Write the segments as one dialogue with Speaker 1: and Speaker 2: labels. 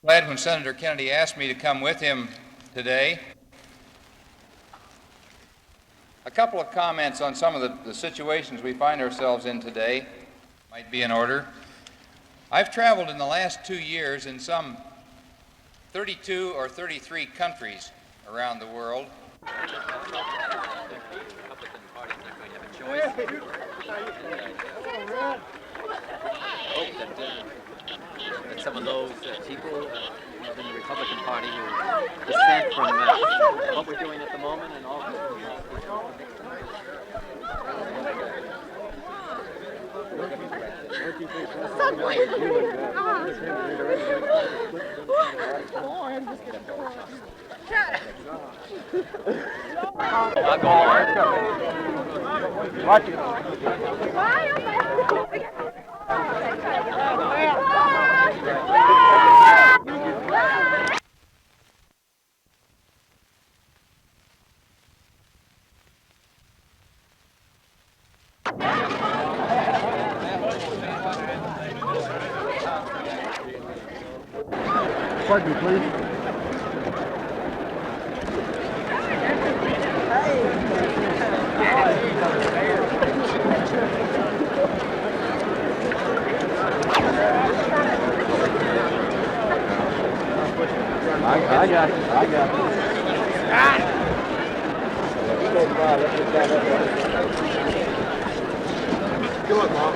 Speaker 1: Glad when Senator Kennedy asked me to come with him today. A couple of comments on some of the situations we find ourselves in today might be in order. I've traveled in the last 2 years in some 32 or 33 countries around the world.
Speaker 2: That some of those people in the Republican Party who dissent from what we're doing at the moment and all
Speaker 3: Watch it. Pardon me, please. I got it. I got it. Come on, Mom.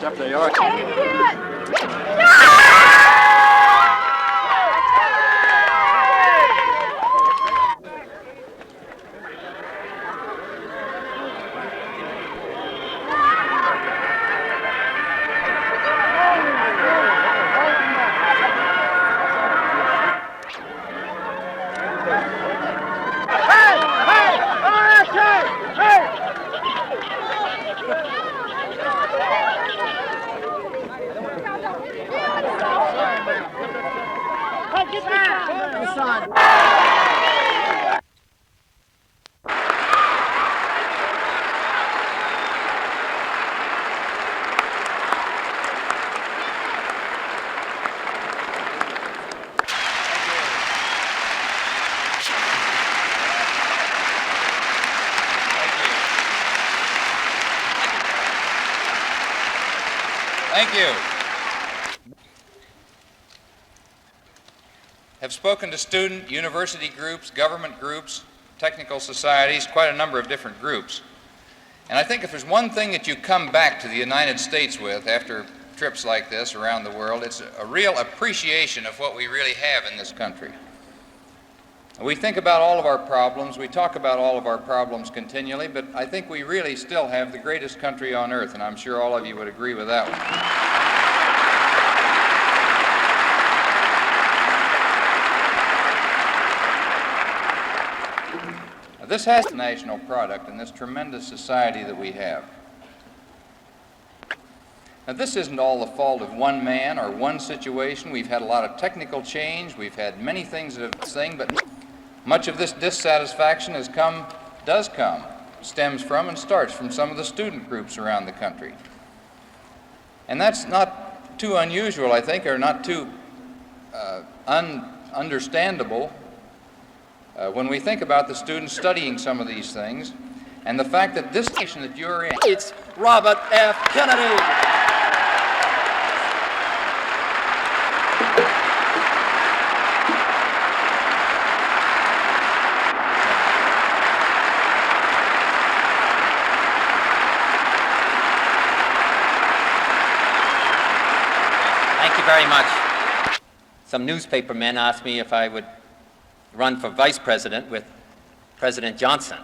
Speaker 3: Up they are.
Speaker 1: Thank you. Have spoken to student, university groups, government groups, technical societies, quite a number of different groups. And I think if there's one thing that you come back to the United States with after trips like this around the world, it's a real appreciation of what we really have in this country. We think about all of our problems, we talk about all of our problems continually, but I think we really still have the greatest country on earth, and I'm sure all of you would agree with that one. This has a national product in this tremendous society that we have. Now, this isn't all the fault of one man or one situation. We've had a lot of technical change. We've had many things that have thing, but much of this dissatisfaction stems from and starts from some of the student groups around the country. And that's not too unusual, I think, or not too understandable when we think about the students studying some of these things and the fact that this nation that you're in.
Speaker 2: It's Robert F. Kennedy. Thank you very much. Some newspaper men asked me if I would run for vice president with President Johnson.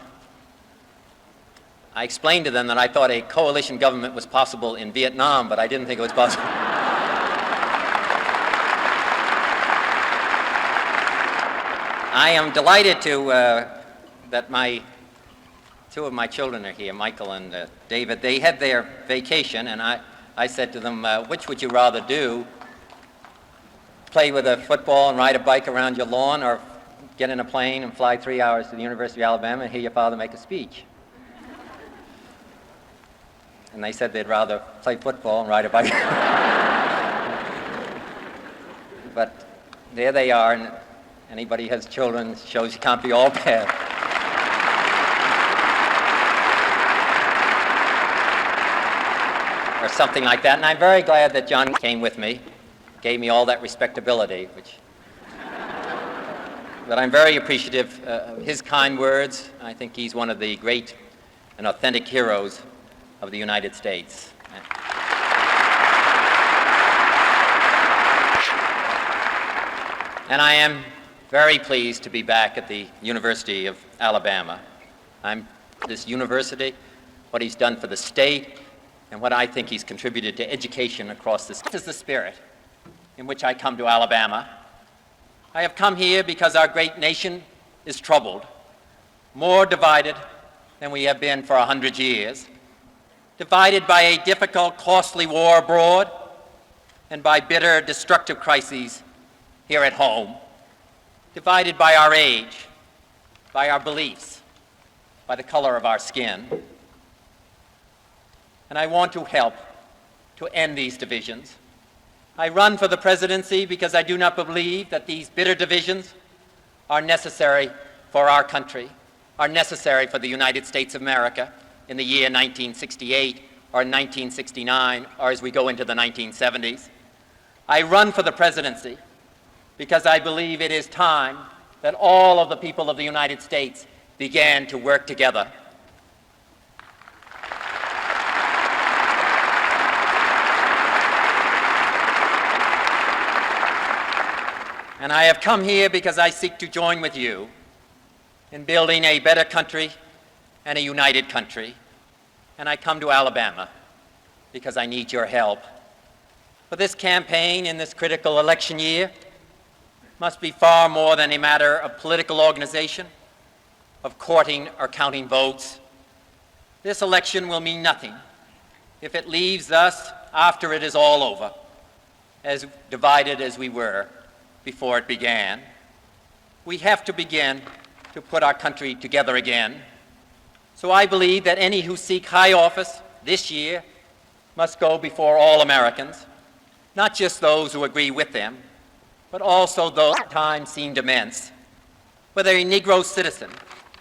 Speaker 2: I explained to them that I thought a coalition government was possible in Vietnam, but I didn't think it was possible. I am delighted that two of my children are here, Michael and David. They had their vacation, and I said to them, which would you rather do? Play with a football and ride a bike around your lawn, or get in a plane and fly 3 hours to the University of Alabama and hear your father make a speech? And they said they'd rather play football and ride a bike. But there they are, and anybody who has children shows you can't be all bad. Or something like that. And I'm very glad that John came with me, gave me all that respectability, but I'm very appreciative of his kind words. I think he's one of the great and authentic heroes of the United States. And I am very pleased to be back at the University of Alabama. This university, what he's done for the state, and what I think he's contributed to education across the state. This is the spirit in which I come to Alabama. I have come here because our great nation is troubled, more divided than we have been for 100 years, divided by a difficult, costly war abroad, and by bitter, destructive crises here at home, divided by our age, by our beliefs, by the color of our skin. And I want to help to end these divisions. I run for the presidency because I do not believe that these bitter divisions are necessary for our country, are necessary for the United States of America in the year 1968 or 1969, or as we go into the 1970s. I run for the presidency because I believe it is time that all of the people of the United States began to work together. And I have come here because I seek to join with you in building a better country and a united country. And I come to Alabama because I need your help. But this campaign in this critical election year must be far more than a matter of political organization, of courting or counting votes. This election will mean nothing if it leaves us, after it is all over, as divided as we were before it began. We have to begin to put our country together again. So I believe that any who seek high office this year must go before all Americans, not just those who agree with them, but also those whose time seemed immense. Whether a Negro citizen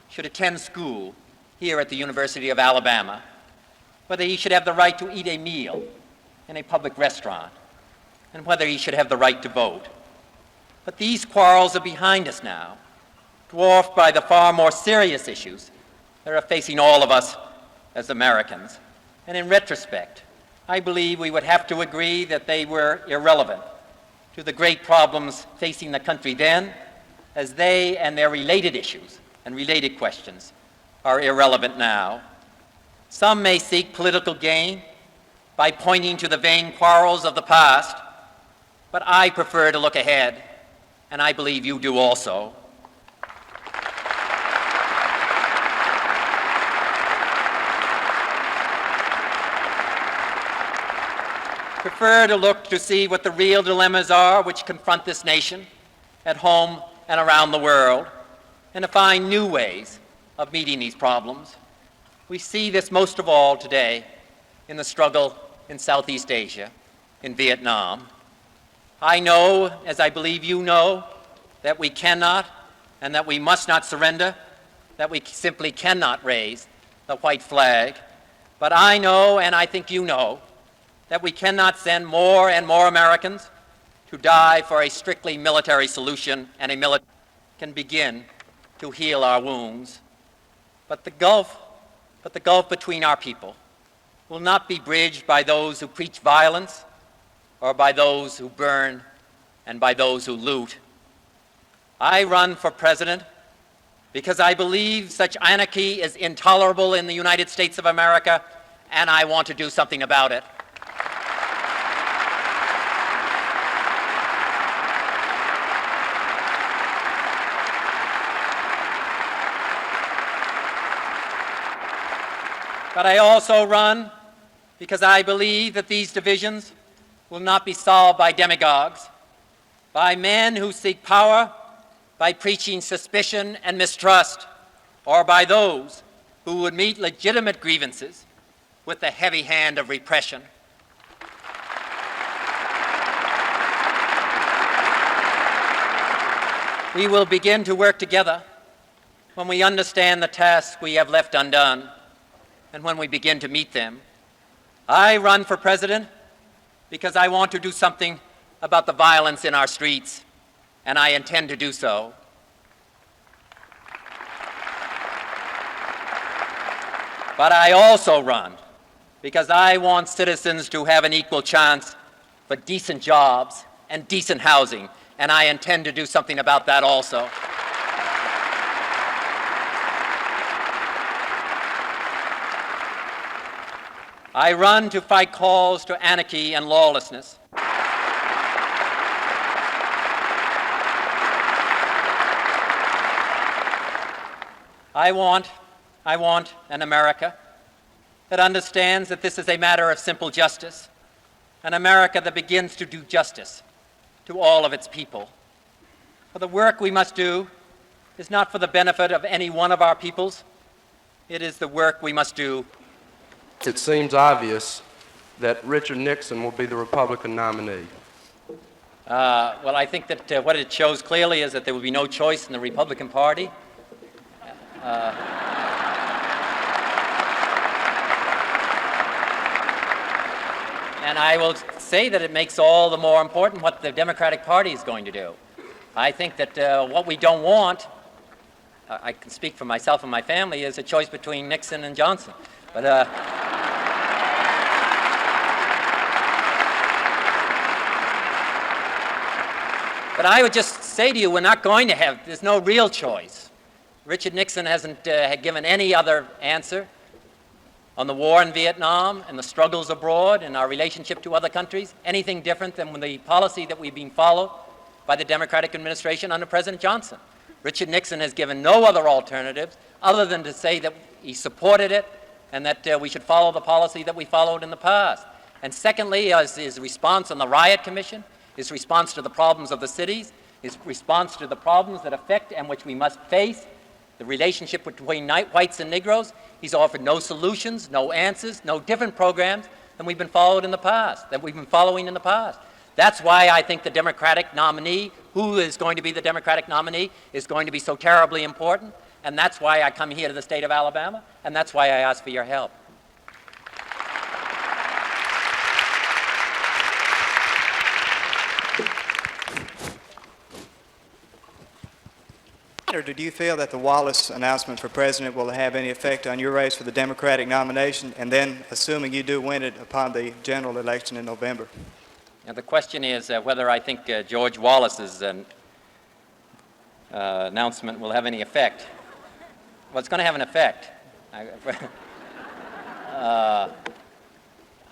Speaker 2: should attend school here at the University of Alabama, whether he should have the right to eat a meal in a public restaurant, and whether he should have the right to vote. But these quarrels are behind us now, dwarfed by the far more serious issues that are facing all of us as Americans. And in retrospect, I believe we would have to agree that they were irrelevant to the great problems facing the country then, as they and their related issues and related questions are irrelevant now. Some may seek political gain by pointing to the vain quarrels of the past, but I prefer to look ahead, and I believe you do also. Prefer to look to see what the real dilemmas are which confront this nation at home and around the world, and to find new ways of meeting these problems. We see this most of all today in the struggle in Southeast Asia, in Vietnam. I know, as I believe you know, that we cannot and that we must not surrender, that we simply cannot raise the white flag. But I know, and I think you know, that we cannot send more and more Americans to die for a strictly military solution, and a military can begin to heal our wounds. But the gulf between our people will not be bridged by those who preach violence, or by those who burn, and by those who loot. I run for president because I believe such anarchy is intolerable in the United States of America, and I want to do something about it. But I also run because I believe that these divisions will not be solved by demagogues, by men who seek power by preaching suspicion and mistrust, or by those who would meet legitimate grievances with the heavy hand of repression. We will begin to work together when we understand the tasks we have left undone and when we begin to meet them. I run for president because I want to do something about the violence in our streets, and I intend to do so. But I also run because I want citizens to have an equal chance for decent jobs and decent housing, and I intend to do something about that also. I run to fight calls to anarchy and lawlessness. I want an America that understands that this is a matter of simple justice, an America that begins to do justice to all of its people. For the work we must do is not for the benefit of any one of our peoples. It is the work we must do.
Speaker 4: It seems obvious that Richard Nixon will be the Republican nominee.
Speaker 2: Well, I think that what it shows clearly is that there will be no choice in the Republican Party. And I will say that it makes all the more important what the Democratic Party is going to do. I think that what we don't want, I can speak for myself and my family, is a choice between Nixon and Johnson. But I would just say to you, we're not going to have, there's no real choice. Richard Nixon hasn't had given any other answer on the war in Vietnam and the struggles abroad and our relationship to other countries, anything different than the policy that we've been followed by the Democratic administration under President Johnson. Richard Nixon has given no other alternatives other than to say that he supported it and that we should follow the policy that we followed in the past. And secondly, his response on the Riot Commission, his response to the problems of the cities, his response to the problems that affect and which we must face, the relationship between whites and Negroes. He's offered no solutions, no answers, no different programs than we've been following in the past. That's why I think the Democratic nominee, who is going to be the Democratic nominee, is going to be so terribly important. And that's why I come here to the state of Alabama, and that's why I ask for your help.
Speaker 5: Senator, do you feel that the Wallace announcement for president will have any effect on your race for the Democratic nomination, and then, assuming you do win it, upon the general election in November?
Speaker 2: Now, the question is whether I think George Wallace's announcement will have any effect. Well, it's going to have an effect.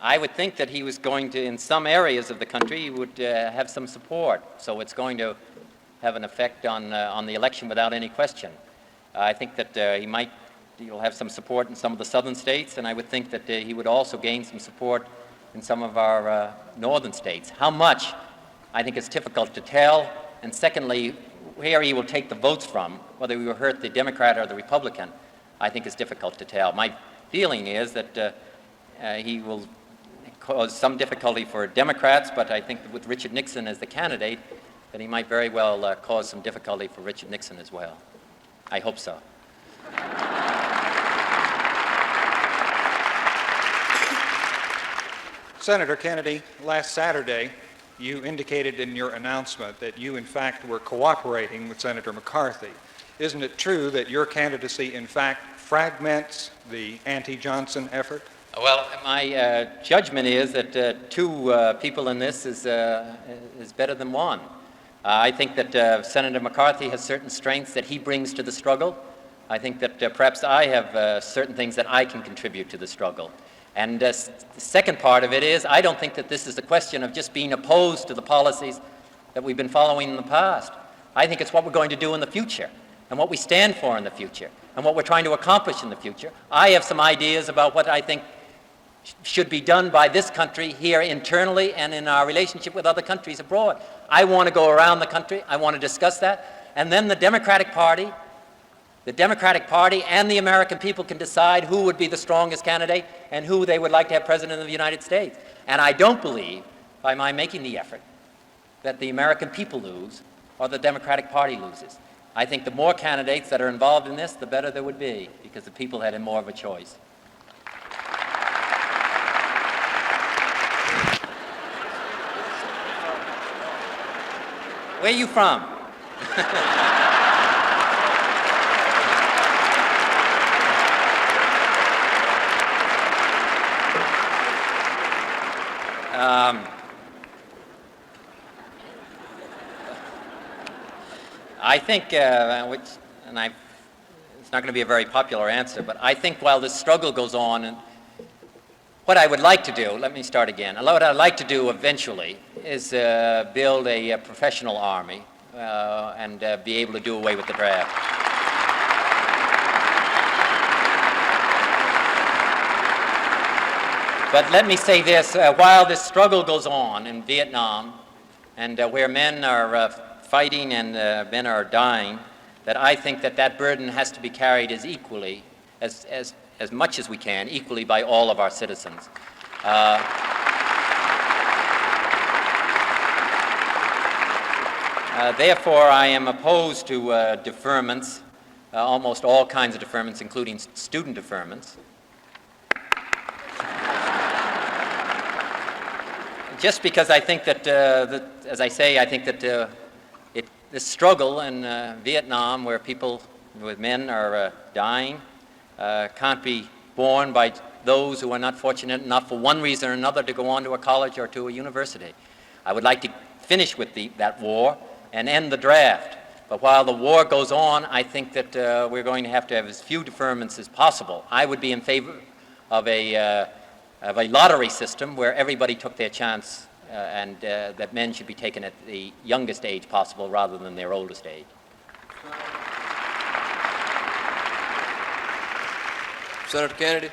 Speaker 2: I would think that he was going to, in some areas of the country, he would have some support. So it's going to have an effect on the election without any question. I think that he'll have some support in some of the southern states, and I would think that he would also gain some support in some of our northern states. How much, I think it's difficult to tell. And secondly, where he will take the votes from, whether he will hurt the Democrat or the Republican, I think is difficult to tell. My feeling is that he will cause some difficulty for Democrats, but I think that with Richard Nixon as the candidate, that he might very well cause some difficulty for Richard Nixon as well. I hope so.
Speaker 6: Senator Kennedy, last Saturday, you indicated in your announcement that you, in fact, were cooperating with Senator McCarthy. Isn't it true that your candidacy, in fact, fragments the anti-Johnson effort?
Speaker 2: Well, my judgment is that two people in this is better than one. I think that Senator McCarthy has certain strengths that he brings to the struggle. I think that perhaps I have certain things that I can contribute to the struggle. And the second part of it is, I don't think that this is a question of just being opposed to the policies that we've been following in the past. I think it's what we're going to do in the future, and what we stand for in the future, and what we're trying to accomplish in the future. I have some ideas about what I think should be done by this country here internally and in our relationship with other countries abroad. I want to go around the country. I want to discuss that. And then the Democratic Party and the American people can decide who would be the strongest candidate and who they would like to have president of the United States. And I don't believe, by my making the effort, that the American people lose or the Democratic Party loses. I think the more candidates that are involved in this, the better there would be, because the people had more of a choice. Where are you from? I think, it's not going to be a very popular answer, but I think while this struggle goes on, and what I would like to do, let me start again. What I'd like to do eventually is build a professional army and be able to do away with the draft. But let me say this, while this struggle goes on in Vietnam, and where men are fighting and men are dying, that I think that that burden has to be carried as equally, as much as we can, equally by all of our citizens. Therefore, I am opposed to deferments, almost all kinds of deferments, including student deferments. Just because I think that, as I say, I think that the struggle in Vietnam, where men are dying, can't be borne by those who are not fortunate enough for one reason or another to go on to a college or to a university. I would like to finish with that war and end the draft. But while the war goes on, I think that we're going to have as few deferments as possible. I would be in favor of a lottery system where everybody took their chance and that men should be taken at the youngest age possible rather than their oldest age.
Speaker 4: Senator Kennedy,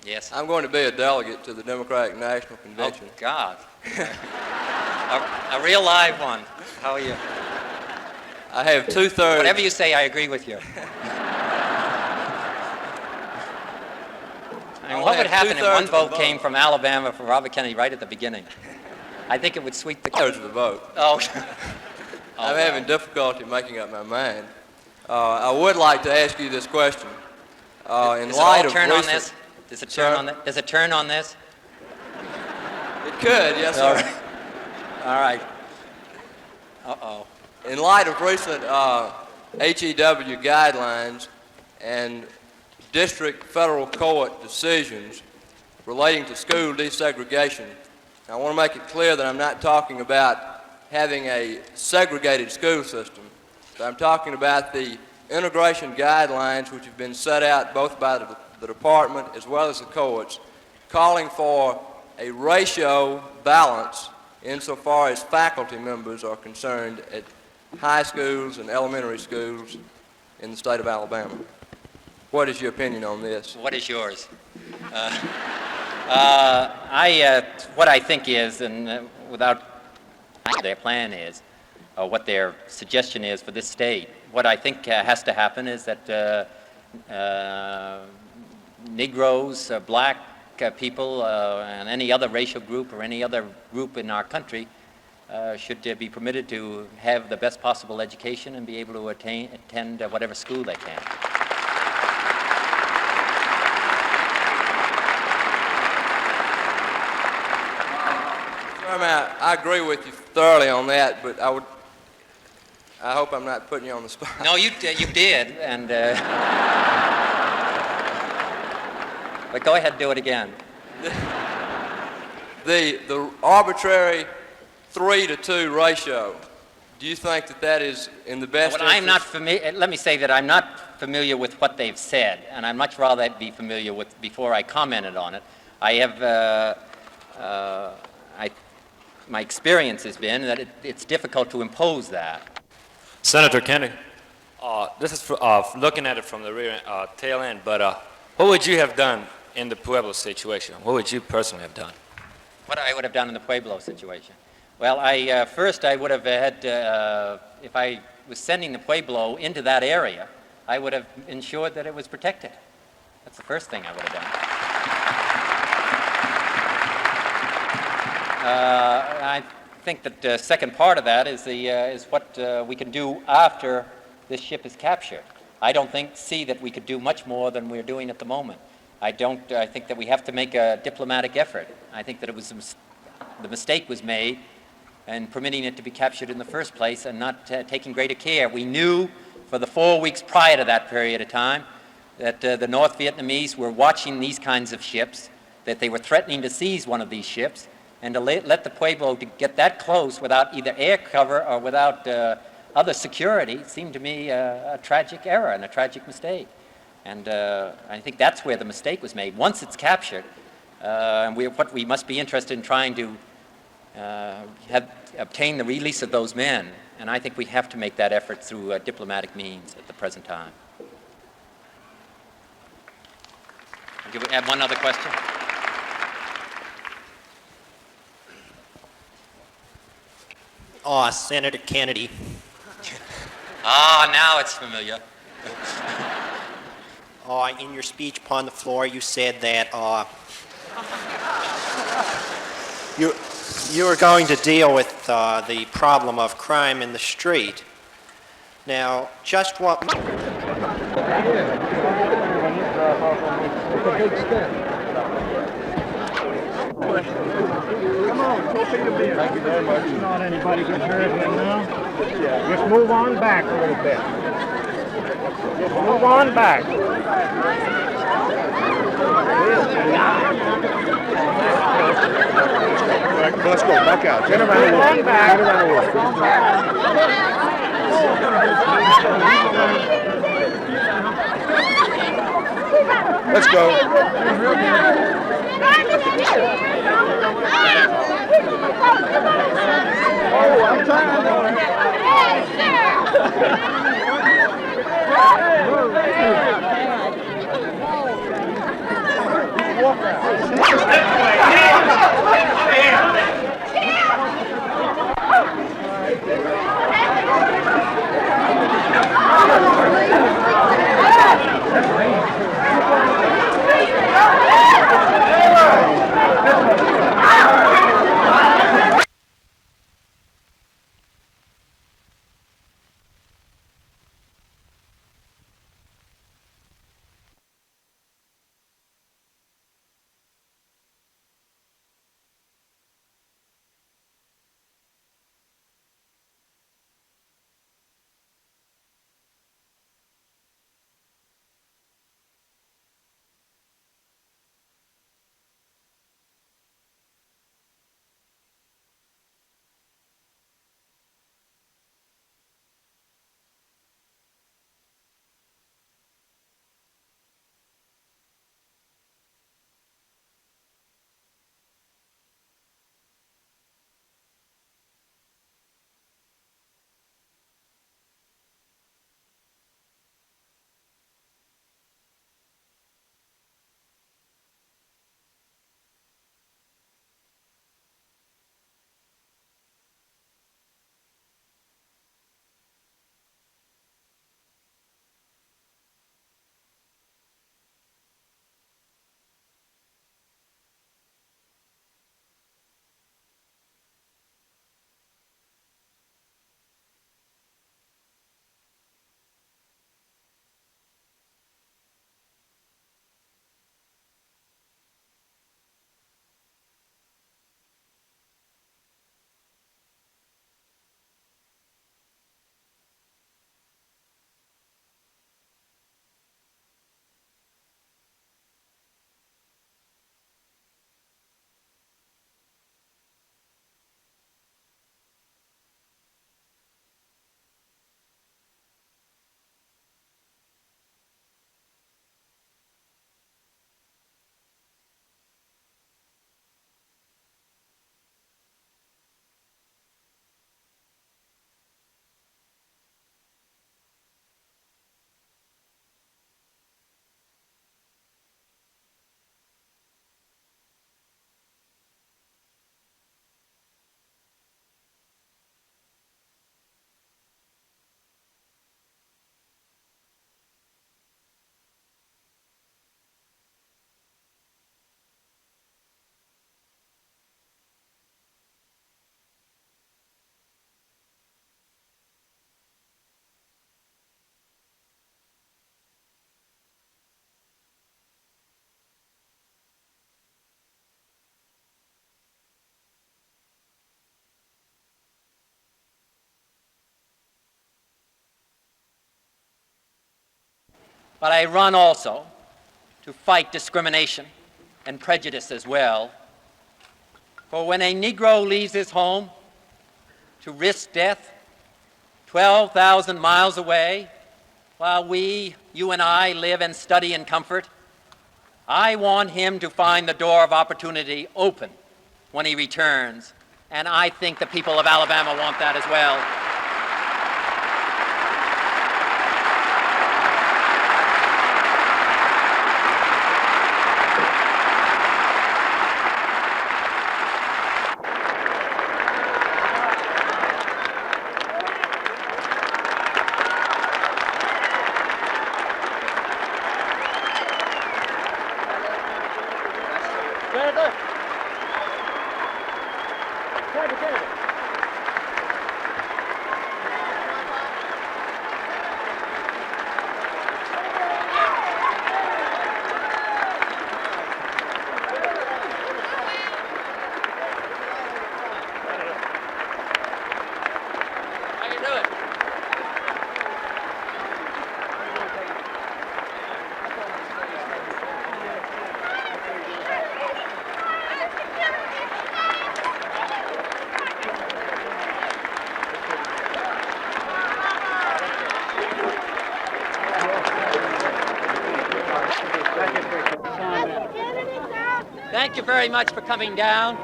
Speaker 2: Yes?
Speaker 4: I'm going to be a delegate to the Democratic National
Speaker 2: Oh,
Speaker 4: Convention.
Speaker 2: God. A real live one. How are you?
Speaker 4: I have two-thirds.
Speaker 2: Whatever you say, I agree with you. I mean, what would happen if one vote came from Alabama for Robert Kennedy right at the beginning? I think it would sweep the...
Speaker 4: Two-thirds of the vote.
Speaker 2: Oh.
Speaker 4: I'm having difficulty making up my mind. I would like to ask you this question. In
Speaker 2: Does
Speaker 4: light
Speaker 2: it all
Speaker 4: of
Speaker 2: turn on
Speaker 4: recent-
Speaker 2: this? Does it turn on this? Does it turn on this?
Speaker 4: It could, yes,
Speaker 2: All
Speaker 4: sir.
Speaker 2: right. All right. Uh-oh.
Speaker 4: In light of recent HEW guidelines and district federal court decisions relating to school desegregation, I want to make it clear that I'm not talking about having a segregated school system. But I'm talking about the integration guidelines which have been set out both by the department as well as the courts, calling for a ratio balance insofar as faculty members are concerned at high schools and elementary schools in the state of Alabama. What is your opinion on this?
Speaker 2: What is yours? What I think is, and without their plan is, or what their suggestion is for this state, what I think has to happen is that Negroes, black people, and any other racial group or any other group in our country should be permitted to have the best possible education and be able to attend whatever school they can.
Speaker 4: I agree with you thoroughly on that, but I hope I'm not putting you on the spot.
Speaker 2: No, you did, and but go ahead and do it again.
Speaker 4: The arbitrary 3-to-2 ratio Do you think that that is in the best
Speaker 2: Well, I'm not
Speaker 4: interest?
Speaker 2: familiar, let me say that I'm not familiar with what they've said, and I'd much rather be familiar with before I commented on it. I have, my experience has been that it's difficult to impose that.
Speaker 7: Senator Kennedy, this is looking at it from the rear tail end, but what would you have done in the Pueblo situation? What would you personally have done?
Speaker 2: What I would have done in the Pueblo situation? Well, first I would have had, if I was sending the Pueblo into that area, I would have ensured that it was protected. That's the first thing I would have done. I think that the second part of that is what we can do after this ship is captured. I don't see that we could do much more than we're doing at the moment. I think that we have to make a diplomatic effort. I think that the mistake was made in permitting it to be captured in the first place and not taking greater care. We knew for the 4 weeks prior to that period of time that the North Vietnamese were watching these kinds of ships, that they were threatening to seize one of these ships, and to let the Pueblo to get that close without either air cover or without other security seemed to me a tragic error and a tragic mistake. And I think that's where the mistake was made. Once it's captured, and what we must be interested in trying to obtain the release of those men, and I think we have to make that effort through diplomatic means at the present time. Do we have one other question?
Speaker 8: Senator Kennedy.
Speaker 2: Now it's familiar.
Speaker 8: In your speech upon the floor, you said that you were going to deal with the problem of crime in the street. Now, just what...
Speaker 3: Thank you very much. Not anybody get hurt here now. Just move on back a little bit. Just move on back. All right, let's go. Back out. Turn around and walk. Turn around and walk. Let's go. Oh, I'm
Speaker 2: but I run also to fight discrimination and prejudice as well. For when a Negro leaves his home to risk death 12,000 miles away, while we, you and I, live and study in comfort, I want him to find the door of opportunity open when he returns, and I think the people of Alabama want that as well. Thank you very much for coming down.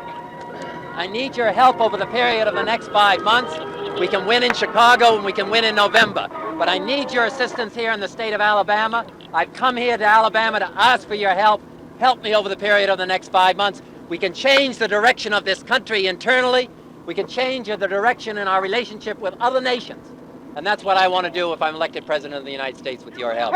Speaker 2: I need your help over the period of the next 5 months. We can win in Chicago and we can win in November, but I need your assistance here in the state of Alabama. I've come here to Alabama to ask for your help. Help me over the period of the next 5 months. We can change the direction of this country internally. We can change the direction in our relationship with other nations. And that's what I want to do if I'm elected President of the United States with your help.